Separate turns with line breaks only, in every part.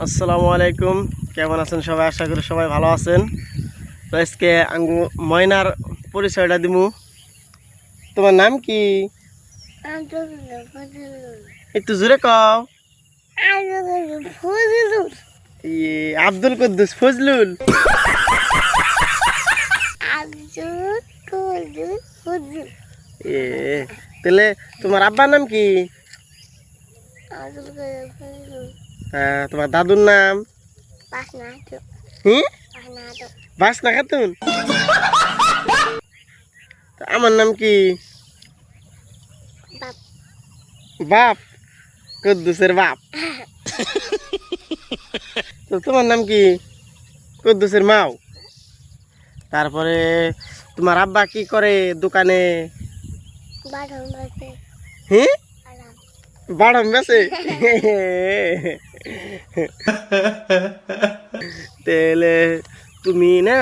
আসসালামু আলাইকুম। কেমন আছেন সবাই? আশা করি সবাই ভালো আছেন। তো আজকে আঙ্গু ময়নার পরিচয়টা দিমু। তোমার নাম কি? একটু জোরে কও। আব্দুল কুদ্দুস ফজলুল। এ তাহলে তোমার আব্বার নাম কি? তোমার দাদুর নাম? বাসনা খাতুন। আমার নাম কি? বাপ কুদ্দুসের বাপ। তো তোমার নাম কি? কুদ্দুসের মাও। তারপরে তোমার আব্বা কি করে দোকানে? হ্যাঁ, বাড়াম বেছে। তাহলে তুমি না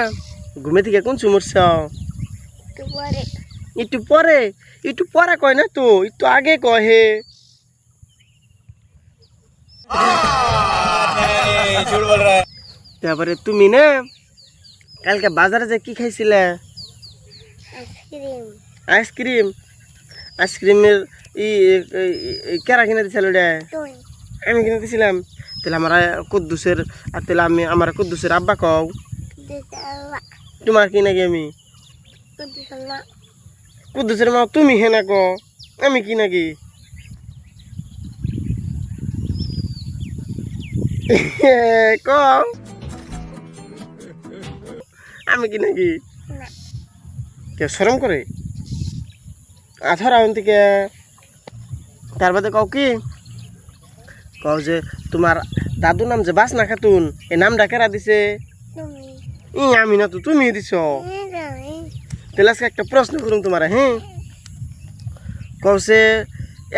ঘুমে থেকে কোন চুমুরছ? একটু পরে একটু পরে কয় না তো, একটু আগে কয় হে। তারপরে তুমি না কালকে বাজারে যে কি খাইছিলে? আইসক্রিম। আইসক্রিমের কেরা কিনে দিছিল? আমি কিনে দিছিলাম। তাহলে আমার কুদ্দুসের আর তাহলে আমি আমার কুদ্দুসের আব্বা কও। তোমার কি নাকি? আমি কুদ্দুসের মা। তুমি হে না ক, আমি কি নাকি? কও আমি কি নাকি? কে শরম করে আছর আউন থেকে? তার বাদে কও কি? কও যে তোমার দাদুর নাম যে বাসনা খাতুন, এই নামটা কেরা দিছে? আমি না তো, তুমি দিছ। তাহলে আজকে একটা প্রশ্ন করুন তোমার। হ্যাঁ, কওছে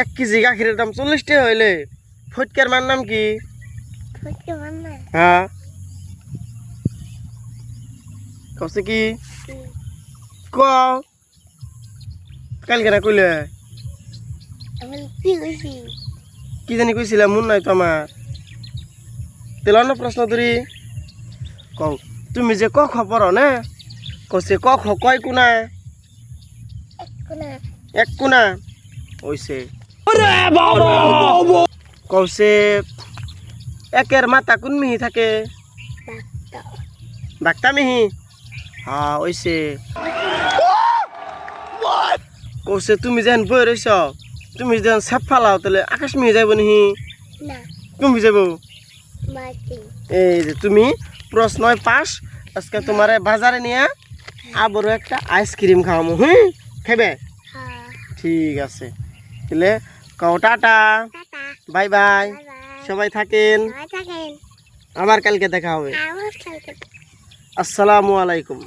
1 কেজি গাখিরের দাম 40 টাকা হইলে ফটকার মার নাম কি? হ্যাঁ, কওছে কি? ক কালকে না কইলে কি জানি কইছিলাম, মন নাই তো আমার। তাহলে অন্য প্রশ্ন ধরি। কও তুমি যে ক খ পড়ো না, কছে ক খ কয় কোনা? 1 কোনা হইছে। কওছে একের মাথা কোন মিহি থাকে? বাক্তা মিহি। হ্যাঁ হইছে। কওছে তুমি যেন বই রইছ, তুমি যেন সাপ ফালাও তাহলে আকাশ মিহি যাইব নিহি? তুমি যাইব। এই যে তুমি প্রশ্নয় পাস। আজকে তোমার বাজারে নিয়ে আবারও একটা আইসক্রিম খাওয়ামো। হুম, খাইবে? ঠিক আছে। তাহলে কও টাটা, বাই বাই। সবাই থাকেন, আবার কালকে দেখা হবে। আসসালামু আলাইকুম।